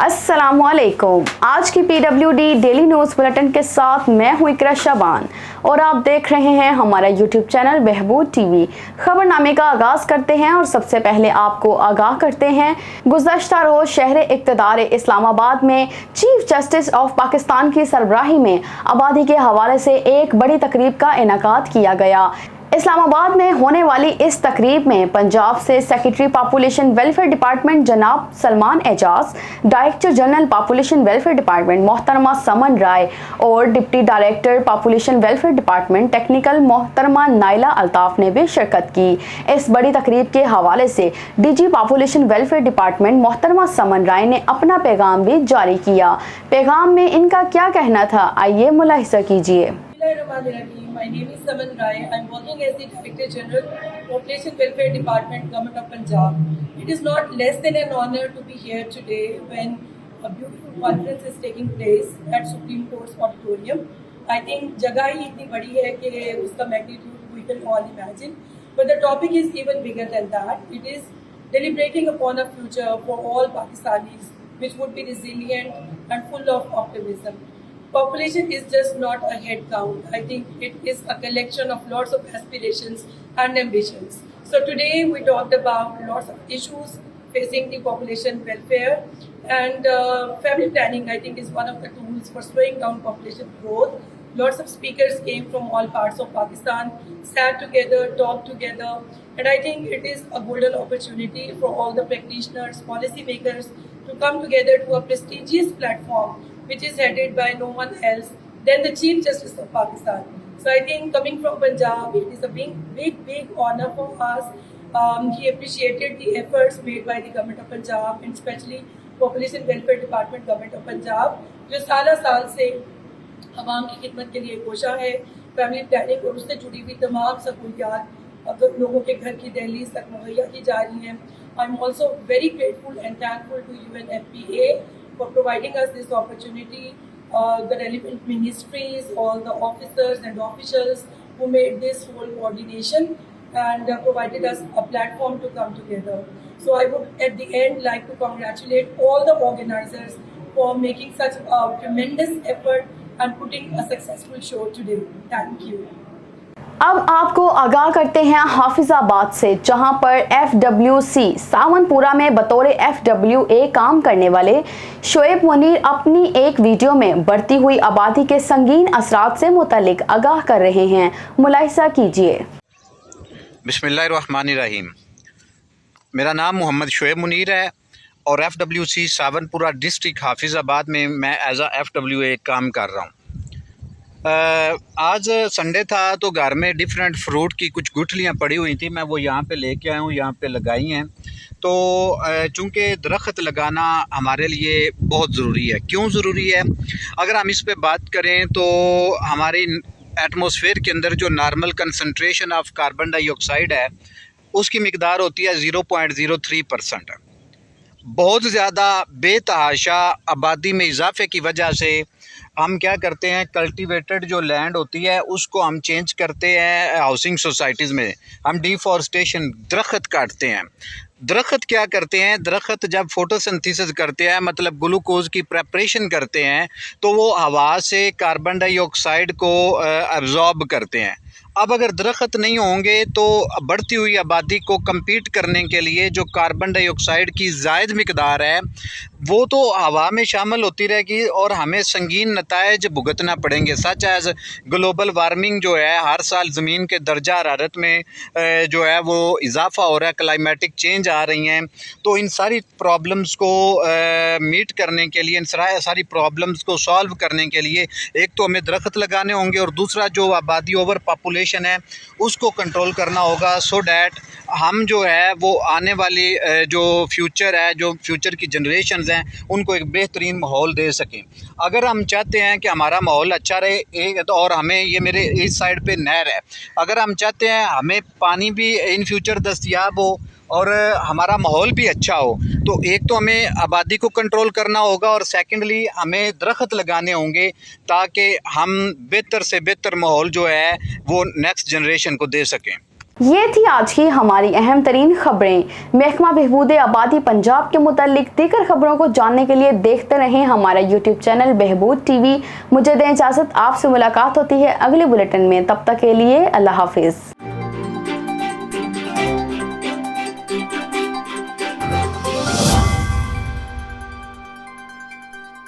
अस्सलामुअलैकुम। आज की PWD डेली न्यूज़ बुलेटिन के साथ मैं हूं इकरा शाबान और आप देख रहे हैं हमारा यूट्यूब चैनल बहबूद टीवी। खबरनामे का आगाज़ करते हैं और सबसे पहले आपको आगाह करते हैं। गुज़श्ता रोज़ शहर इक़्तिदार इस्लामाबाद में चीफ जस्टिस ऑफ पाकिस्तान की सरबराही में आबादी के हवाले से एक बड़ी तकरीब का इनेकाद किया गया। इस्लामाबाद में होने वाली इस तकरीब में पंजाब से सेक्रेटरी पॉपुलेशन वेलफेयर डिपार्टमेंट जनाब Salman Ejaz, director general population welfare department मोहतरमा समन राय और deputy director population welfare department technical मोहतरमा नाइला अल्ताफ ने भी शिरकत की। इस बड़ी तकरीब के हवाले से डीजी पॉपुलेशन वेलफेयर डिपार्टमेंट मोहतरमा समन राय ने अपना पैगाम भी जारी किया। पैगाम में इनका क्या कहना था, आइए मुलाहिजा कीजिए। My name is Saman Rai. I am working as the Director General, Population Welfare Department, Government of Punjab. It is not less than an honor to be here today when a beautiful conference is taking place at Supreme Court's auditorium. I think jagah hi itni badi hai कि uska magnitude we can all imagine. But the topic is even bigger than that. It is deliberating upon a future for all Pakistanis which would be resilient and full of optimism. Population is just not a head count. I think it is a collection of lots of aspirations and ambitions. So today we talked about lots of issues facing the population welfare, and family planning I think is one of the tools for slowing down population growth. Lots of speakers came from all parts of Pakistan, sat together, talked together, and I think it is a golden opportunity for all the practitioners, policy makers to come together to a prestigious platform which is headed by no one else than the Chief Justice of Pakistan. So I think coming from Punjab, it is a big honor for us. He appreciated the efforts made by the Government of Punjab and especially Population Welfare Department, Government of Punjab, जो साल से आवाम की खिदमत के लिए कोशा है। Family planning और उससे जुड़ी हुई तमाम सहूलियात अब लोगों के घर की दहलीज तक मुहैया की जा रही हैं। I am also very grateful and thankful to UNFPA for providing us this opportunity, the relevant ministries, all the officers and officials who made this whole coordination and provided us a platform to come together. So I would at the end like to congratulate all the organizers for making such a tremendous effort and putting a successful show today. Thank you. अब आपको आगाह करते हैं हाफिजाबाद से, जहां पर FWC सावनपुरा में बतौर FWA काम करने वाले शोएब मुनीर अपनी एक वीडियो में बढ़ती हुई आबादी के संगीन असरात से मुतल्लिक आगाह कर रहे हैं। मुलाहिजा कीजिए। बिस्मिल्लाहिर्रहमानिर्रहीम। मेरा नाम मोहम्मद शोएब मुनीर है और FWC सावनपुरा डिस्ट्रिक्ट हाफिजाबाद में मैं एज अ FWA काम कर रहा हूँ। आज संडे था तो घर में डिफरेंट फ्रूट की कुछ गुठलियाँ पड़ी हुई थी, मैं वो यहाँ पे लेके आया हूँ, यहाँ पे लगाई हैं। तो चूँकि दरख्त लगाना हमारे लिए बहुत ज़रूरी है। क्यों ज़रूरी है? अगर हम इस पे बात करें तो हमारी एटमॉस्फेयर के अंदर जो normal concentration of carbon dioxide है उसकी मिकदार होती है 0.03%। बहुत ज़्यादा बेतहाशा आबादी में इजाफे की वजह से हम क्या करते हैं, कल्टीवेटेड जो लैंड होती है उसको हम चेंज करते हैं हाउसिंग सोसाइटीज़ में। हम डिफॉरेस्टेशन, दरख्त काटते हैं। दरख्त क्या करते हैं, दरख्त जब फोटोसिंथेसिस करते हैं मतलब ग्लूकोज की प्रेपरेशन करते हैं तो वो हवा से कार्बन डाइऑक्साइड को एब्जॉर्ब करते हैं। अब अगर दरख्त नहीं होंगे तो बढ़ती हुई आबादी को कम्पीट करने के लिए जो कार्बन डाइऑक्साइड की ज़ायद मिकदार है वो तो हवा में शामिल होती रहेगी और हमें संगीन नतायज भुगतना पड़ेंगे। सच एज़ ग्लोबल वार्मिंग जो है, हर साल ज़मीन के दर्जा हरारत में जो है वो इजाफ़ा हो रहा है, क्लाइमेटिक चेंज आ रही हैं। तो इन सारी प्रॉब्लम्स को मीट करने के लिए, इन सारी प्रॉब्लम्स को सॉल्व करने के लिए एक तो हमें दरख्त लगाने होंगे और दूसरा जो आबादी ओवर पॉपुलेशन है उसको कंट्रोल करना होगा, सो डैट हम जो है वो आने वाली जो फ्यूचर है, जो फ्यूचर की जनरेशन्स हैं उनको एक बेहतरीन माहौल दे सकें। अगर हम चाहते हैं कि हमारा माहौल अच्छा रहे और हमें ये मेरे इस साइड पे नहर है, अगर हम चाहते हैं हमें पानी भी इन फ्यूचर दस्तयाब हो और हमारा माहौल भी अच्छा हो, तो एक तो हमें आबादी को कंट्रोल करना होगा और सेकेंडली हमें दरख्त लगाने होंगे ताकि हम बेहतर से बेहतर माहौल जो है वो नेक्स्ट जनरेशन को दे सकें। یہ تھی آج کی ہماری اہم ترین خبریں۔ محکمہ بہبود آبادی پنجاب کے متعلق دیگر خبروں کو جاننے کے لیے دیکھتے رہیں ہمارا یوٹیوب چینل بہبود ٹی وی۔ مجھے دیں اجازت، آپ سے ملاقات ہوتی ہے اگلے بلیٹن میں، تب تک کے لیے اللہ حافظ۔